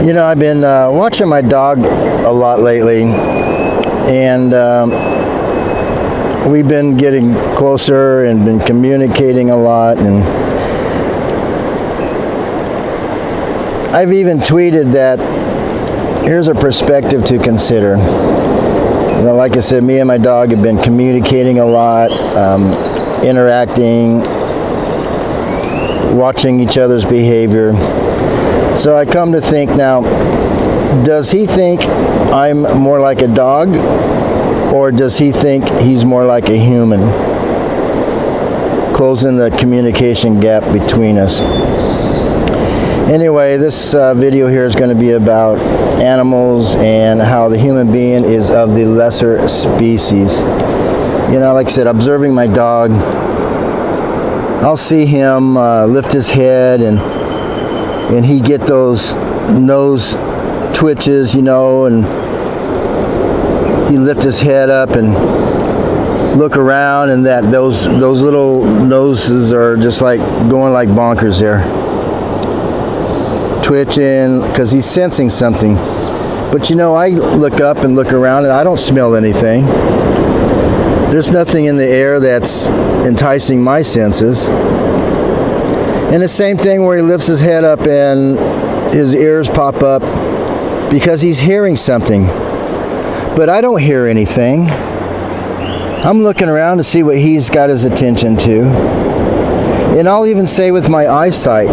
You know, I've been watching my dog a lot lately, and we've been getting closer and been communicating a lot, and I've even tweeted that here's a perspective to consider. You know, like I said, me and my dog have been communicating a lot, interacting, watching each other's behavior. So I come to think now, does he think I'm more like a dog, or does he think he's more like a human? Closing the communication gap between us. Anyway, this video here is going to be about animals and how the human being is of the lesser species. You know, like I said, observing my dog, I'll see him lift his head and he get those nose twitches, you know, and he lift his head up and look around, and those little noses are just like going like bonkers there, twitching because he's sensing something. But you know, I look up and look around and I don't smell anything. There's nothing in the air that's enticing my senses. And the same thing where he lifts his head up and his ears pop up because he's hearing something. But I don't hear anything. I'm looking around to see what he's got his attention to. And I'll even say with my eyesight,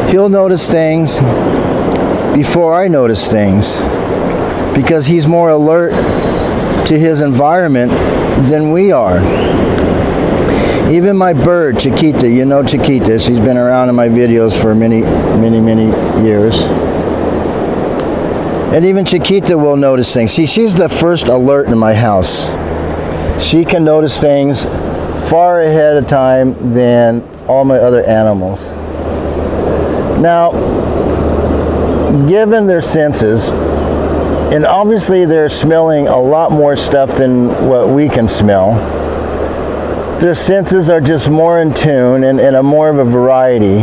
he'll notice things before I notice things, because he's more alert to his environment than we are. Even my bird, Chiquita, you know Chiquita, she's been around in my videos for many years. And even Chiquita will notice things. See, she's the first alert in my house. She can notice things far ahead of time than all my other animals. Now, given their senses, and obviously they're smelling a lot more stuff than what we can smell, their senses are just more in tune and a more of a variety.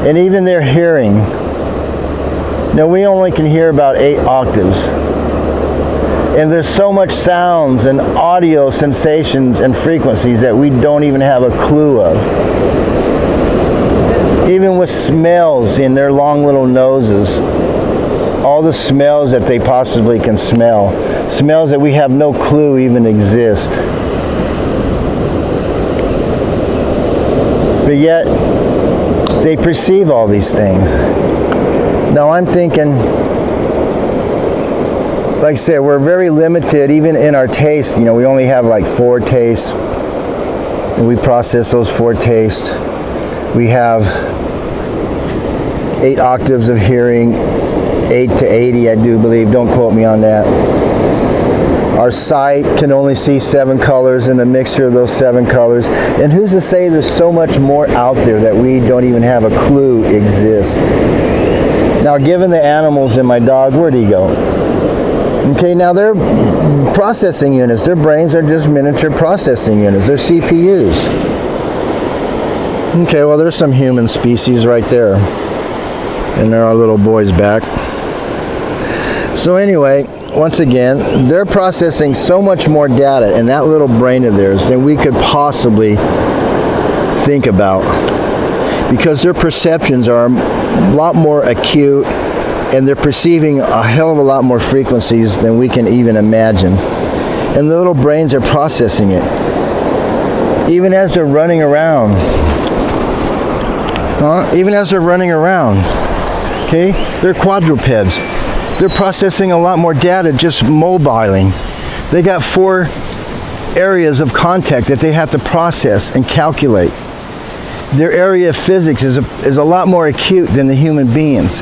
And even their hearing. Now, we only can hear about 8 octaves. And there's so much sounds and audio sensations and frequencies that we don't even have a clue of. Even with smells in their long little noses, all the smells that they possibly can smell, smells that we have no clue even exist. But yet, they perceive all these things. Now I'm thinking, like I said, we're very limited even in our taste. You know, we only have like 4 tastes, and we process those 4 tastes. We have 8 octaves of hearing, 8 to 80, I do believe. Don't quote me on that. Our sight can only see 7 colors and the mixture of those 7 colors. And who's to say there's so much more out there that we don't even have a clue exist? Now, given the animals and my dog, where'd he go? Okay, now they're processing units. Their brains are just miniature processing units. They're CPUs. Okay, well, there's some human species right there. And there are little boys back. So anyway, once again, they're processing so much more data in that little brain of theirs than we could possibly think about, because their perceptions are a lot more acute, and they're perceiving a hell of a lot more frequencies than we can even imagine. And the little brains are processing it, even as they're running around. Even as they're running around. Okay? They're quadrupeds. They're processing a lot more data just mobiling. They got 4 areas of contact that they have to process and calculate. Their area of physics is a lot more acute than the human beings,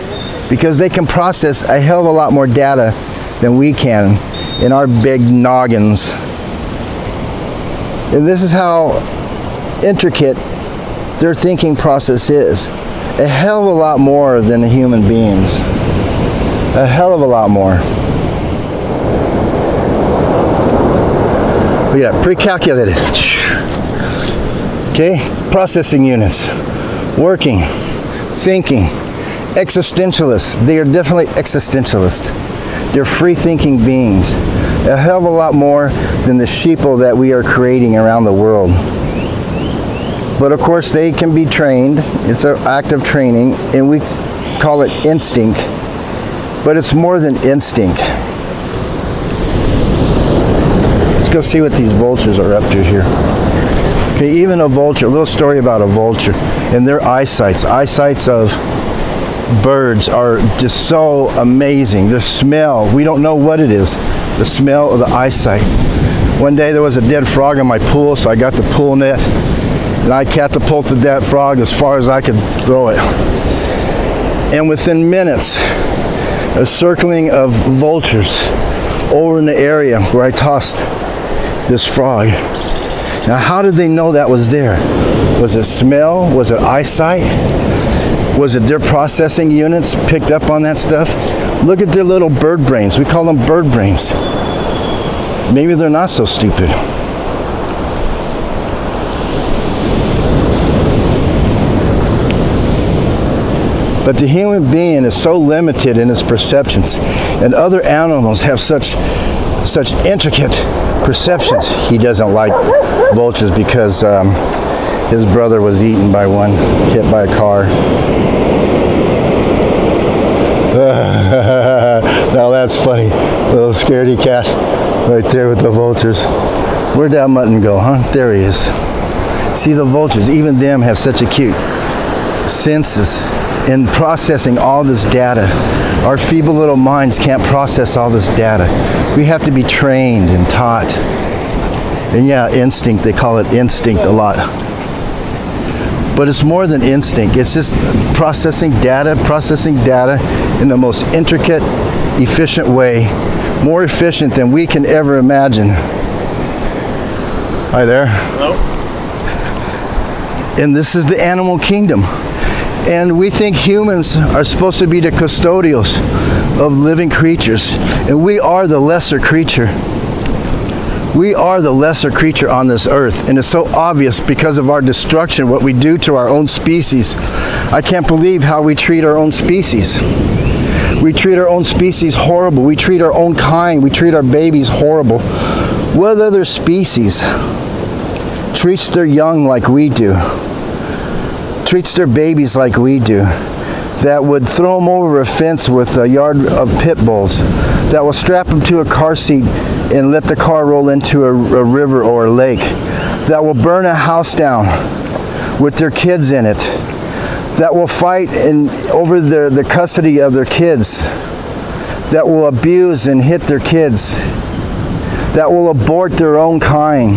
because they can process a hell of a lot more data than we can in our big noggins. And this is how intricate their thinking process is. A hell of a lot more than the human beings. A hell of a lot more. Look at that, pre-calculated. Okay, processing units, working, thinking, existentialists. They are definitely existentialists. They're free-thinking beings. A hell of a lot more than the sheeple that we are creating around the world. But of course, they can be trained. It's an act of training, and we call it instinct. But it's more than instinct. Let's go see what these vultures are up to here. Okay, even a vulture, a little story about a vulture and their eyesights. Eyesights of birds are just so amazing. Their smell, we don't know what it is. The smell of the eyesight. One day there was a dead frog in my pool, so I got the pool net and I catapulted that frog as far as I could throw it. And within minutes, a circling of vultures over in the area where I tossed this frog. Now, how did they know that was there? Was it smell? Was it eyesight? Was it their processing units picked up on that stuff? Look at their little bird brains. We call them bird brains. Maybe they're not so stupid. But the human being is so limited in his perceptions, and other animals have such intricate perceptions. He doesn't like vultures because his brother was eaten by one, hit by a car. Now that's funny. Little scaredy cat right there with the vultures. Where'd that mutton go, huh? There he is. See, the vultures, even them have such acute senses in processing all this data. Our feeble little minds can't process all this data. We have to be trained and taught. And yeah, instinct, they call it instinct a lot. But it's more than instinct. It's just processing data in the most intricate, efficient way. More efficient than we can ever imagine. Hi there. Hello. And this is the animal kingdom. And we think humans are supposed to be the custodials of living creatures. And we are the lesser creature. We are the lesser creature on this earth. And it's so obvious because of our destruction, what we do to our own species. I can't believe how we treat our own species. We treat our own species horrible. We treat our own kind. We treat our babies horrible. What other species treats their young like we do? Treats their babies like we do, that would throw them over a fence with a yard of pit bulls, that will strap them to a car seat and let the car roll into a river or a lake, that will burn a house down with their kids in it, that will fight over the custody of their kids, that will abuse and hit their kids, that will abort their own kind.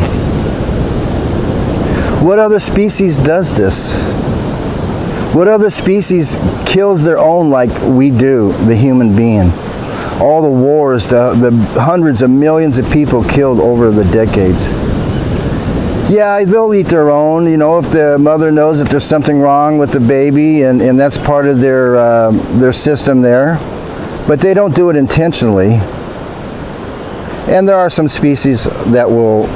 What other species does this? What other species kills their own like we do, the human being? All the wars, the hundreds of millions of people killed over the decades. Yeah, they'll eat their own, you know, if the mother knows that there's something wrong with the baby, and that's part of their system there. But they don't do it intentionally. And there are some species that will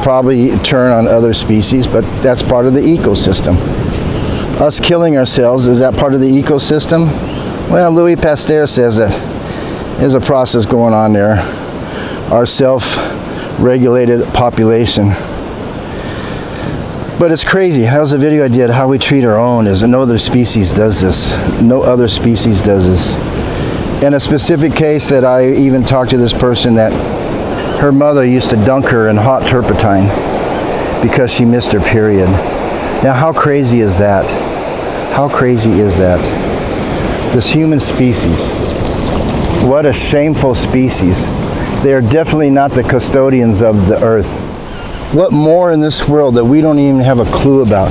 probably turn on other species, but that's part of the ecosystem. Us killing ourselves, is that part of the ecosystem? Well, Louis Pasteur says that there's a process going on there. Our self-regulated population. But it's crazy. That was a video I did, how we treat our own, is no other species does this. No other species does this. In a specific case that I even talked to this person that her mother used to dunk her in hot turpentine because she missed her period. Now, how crazy is that? How crazy is that? This human species. What a shameful species. They are definitely not the custodians of the earth. What more in this world that we don't even have a clue about?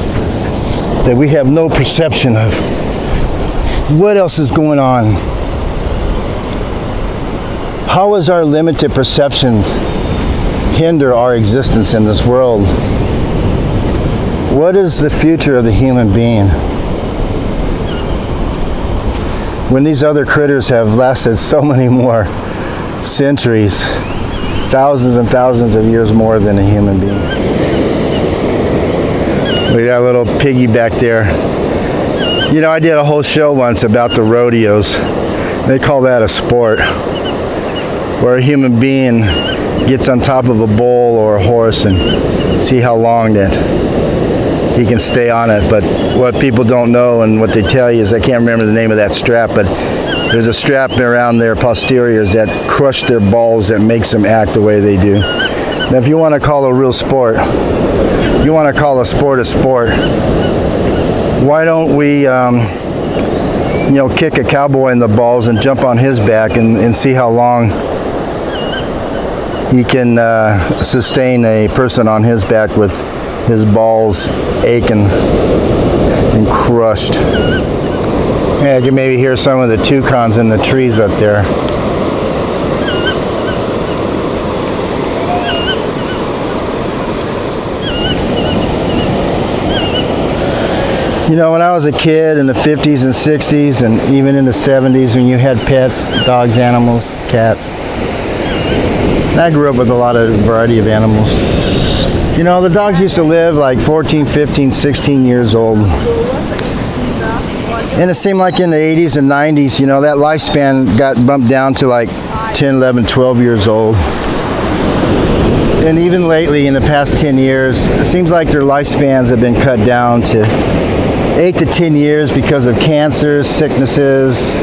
That we have no perception of? What else is going on? How does our limited perceptions hinder our existence in this world? What is the future of the human being? When these other critters have lasted so many more centuries, thousands and thousands of years more than a human being. We got a little piggy back there. You know, I did a whole show once about the rodeos. They call that a sport, where a human being gets on top of a bull or a horse and see how long that he can stay on it. But what people don't know and what they tell you is, I can't remember the name of that strap, but there's a strap around their posteriors that crush their balls, that makes them act the way they do. Now, if you want to call a real sport, you want to call a sport, why don't we kick a cowboy in the balls and jump on his back and see how long he can sustain a person on his back with his balls aching and crushed. Yeah, you can maybe hear some of the toucans in the trees up there. You know, when I was a kid in the 50s and 60s and even in the 70s, when you had pets, dogs, animals, cats, and I grew up with a lot of variety of animals. You know, the dogs used to live like 14, 15, 16 years old. And it seemed like in the 80s and 90s, you know, that lifespan got bumped down to like 10, 11, 12 years old. And even lately, in the past 10 years, it seems like their lifespans have been cut down to 8 to 10 years because of cancers, sicknesses,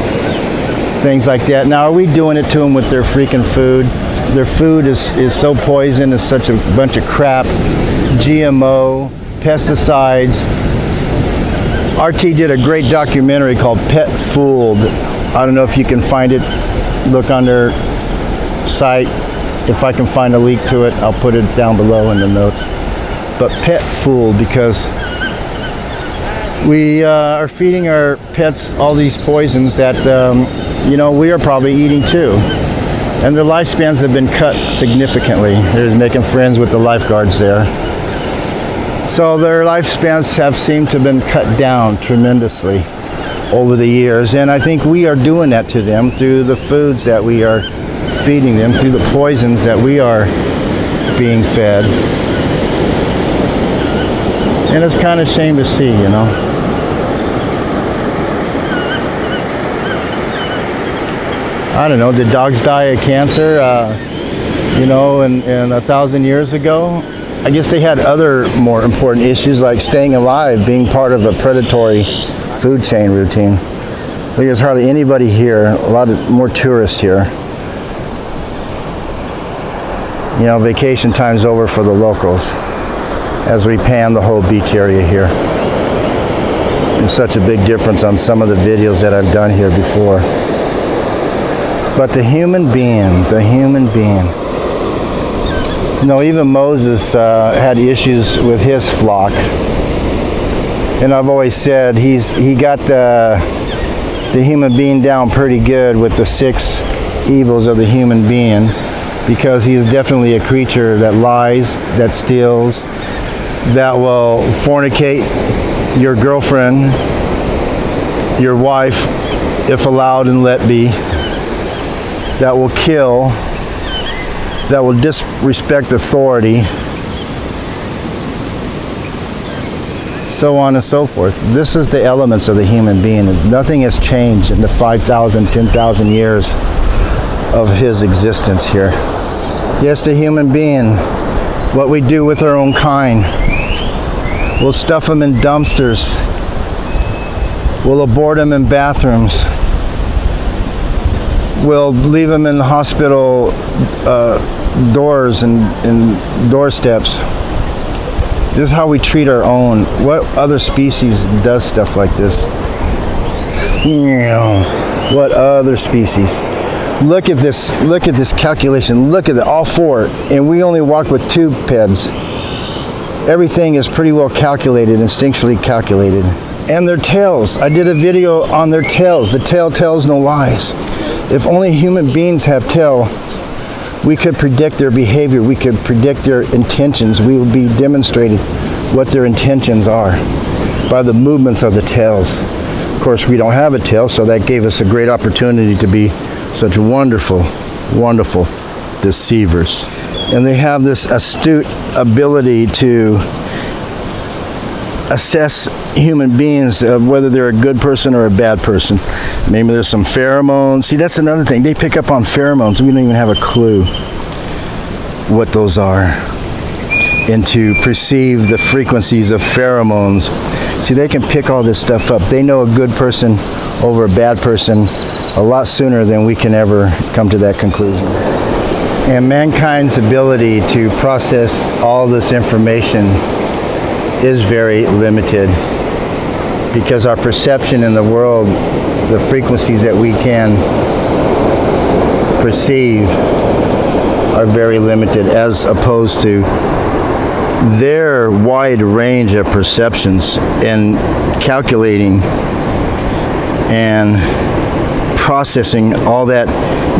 things like that. Now, are we doing it to them with their freaking food? Their food is so poison, it's such a bunch of crap, GMO, pesticides. RT did a great documentary called Pet Fooled. I don't know if you can find it. Look on their site. If I can find a link to it, I'll put it down below in the notes. But Pet Fooled, because we are feeding our pets all these poisons that, we are probably eating too. And their lifespans have been cut significantly. They're making friends with the lifeguards there. So their lifespans have seemed to have been cut down tremendously over the years. And I think we are doing that to them through the foods that we are feeding them, through the poisons that we are being fed. And it's kind of a shame to see, you know. I don't know, did dogs die of cancer, in 1,000 years ago? I guess they had other more important issues like staying alive, being part of a predatory food chain routine. There's hardly anybody here, a lot of more tourists here. You know, vacation time's over for the locals as we pan the whole beach area here. There's such a big difference on some of the videos that I've done here before. But the human being, you know, even Moses had issues with his flock. And I've always said he got the human being down pretty good with the 6 evils of the human being, because he is definitely a creature that lies, that steals, that will fornicate your girlfriend, your wife, if allowed and let be, that will kill, that will disrespect authority, so on and so forth. This is the elements of the human being. Nothing has changed in the 5,000, 10,000 years of his existence here. Yes, the human being, what we do with our own kind. We'll stuff them in dumpsters. We'll abort them in bathrooms. We'll leave them in the hospital doors and doorsteps. This is how we treat our own. What other species does stuff like this? What other species? Look at this calculation. Look at it, all 4. And we only walk with 2 peds. Everything is pretty well calculated, instinctually calculated. And their tails. I did a video on their tails. The tail tells no lies. If only human beings have tails, we could predict their behavior. We could predict their intentions. We would be demonstrated what their intentions are by the movements of the tails. Of course, we don't have a tail, so that gave us a great opportunity to be such wonderful, wonderful deceivers. And they have this astute ability to assess human beings, whether they're a good person or a bad person. Maybe there's some pheromones. See, that's another thing. They pick up on pheromones. We don't even have a clue what those are, and to perceive the frequencies of pheromones. See, they can pick all this stuff up. They know a good person over a bad person a lot sooner than we can ever come to that conclusion. And mankind's ability to process all this information is very limited, because our perception in the world, the frequencies that we can perceive are very limited, as opposed to their wide range of perceptions and calculating and processing all that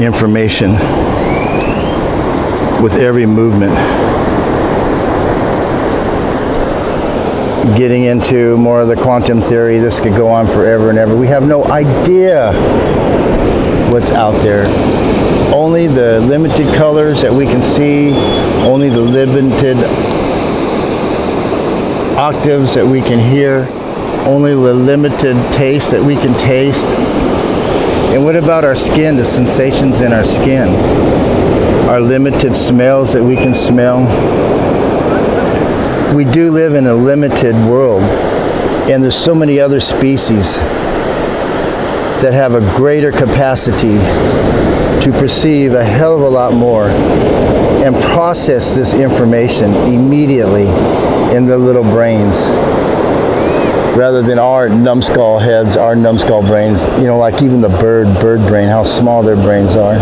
information with every movement. Getting into more of the quantum theory, this could go on forever and ever. We have no idea what's out there. Only the limited colors that we can see, only the limited octaves that we can hear, only the limited taste that we can taste. And what about our skin, the sensations in our skin? Our limited smells that we can smell. We do live in a limited world, and there's so many other species that have a greater capacity to perceive a hell of a lot more and process this information immediately in their little brains, rather than our numbskull heads, our numbskull brains, you know, like even the bird brain, how small their brains are.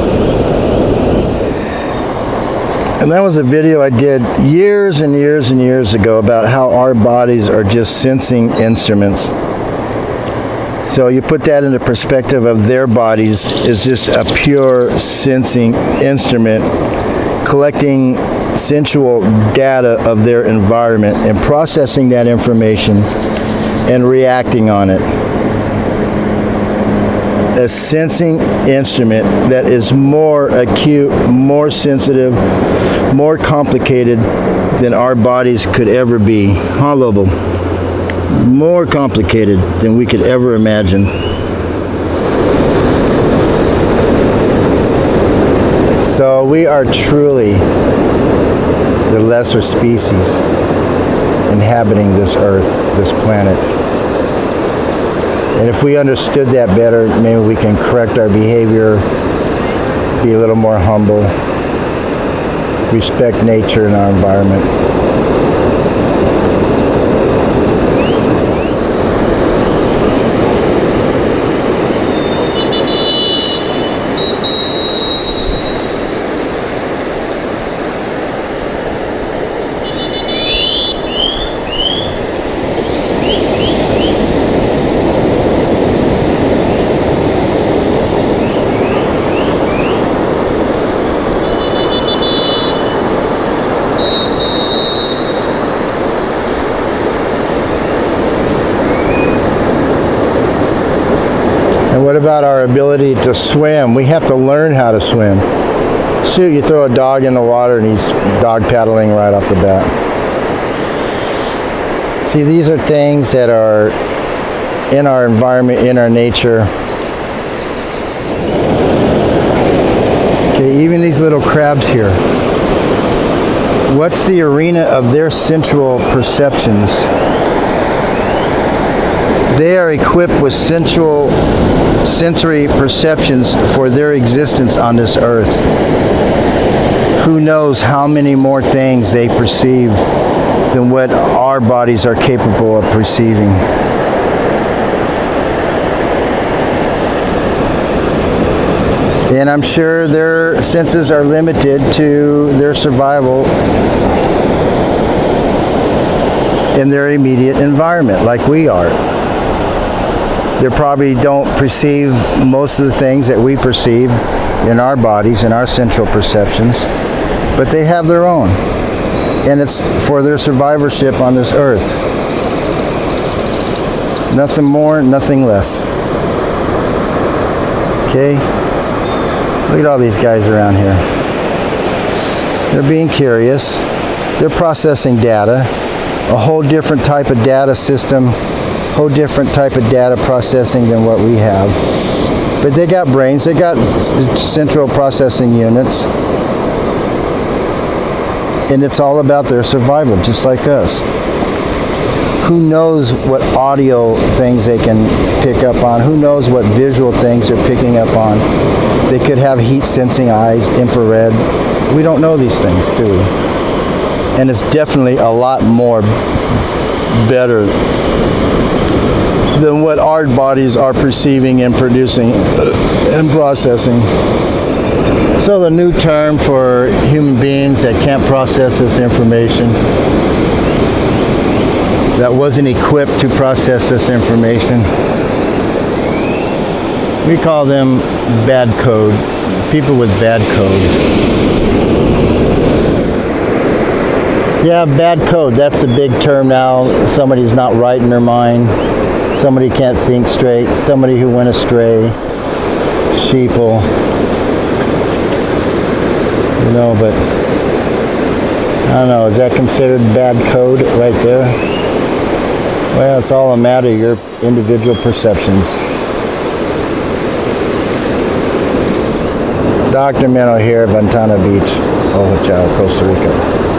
And that was a video I did years and years and years ago about how our bodies are just sensing instruments. So you put that into perspective of their bodies is just a pure sensing instrument, collecting sensual data of their environment and processing that information and reacting on it. A sensing instrument that is more acute, more sensitive, more complicated than our bodies could ever be. Huh, Lobo? More complicated than we could ever imagine. So we are truly the lesser species inhabiting this earth, this planet. And if we understood that better, maybe we can correct our behavior, be a little more humble, respect nature and our environment. And what about our ability to swim? We have to learn how to swim. Shoot, you throw a dog in the water and he's dog paddling right off the bat. See, these are things that are in our environment, in our nature. Okay, even these little crabs here. What's the arena of their sensual perceptions? They are equipped with sensory perceptions for their existence on this earth. Who knows how many more things they perceive than what our bodies are capable of perceiving. And I'm sure their senses are limited to their survival in their immediate environment, like we are. They probably don't perceive most of the things that we perceive in our bodies, in our central perceptions, but they have their own. And it's for their survivorship on this earth. Nothing more, nothing less. Okay? Look at all these guys around here. They're being curious. They're processing data. A whole different type of data system whole different type of data processing than what we have. But they got brains, they got central processing units, and it's all about their survival, just like us. Who knows what audio things they can pick up on? Who knows what visual things they're picking up on? They could have heat sensing eyes, infrared. We don't know these things, do we? And it's definitely a lot more better than what our bodies are perceiving and producing and processing. So the new term for human beings that can't process this information, that wasn't equipped to process this information, we call them bad code, people with bad code. Yeah, bad code, that's the big term now. Somebody's not right in their mind, somebody can't think straight, somebody who went astray, sheeple. You know, but I don't know, is that considered bad code right there? Well, it's all a matter of your individual perceptions. Dr. Meno here, Ventana Beach, Ojochal, Costa Rica.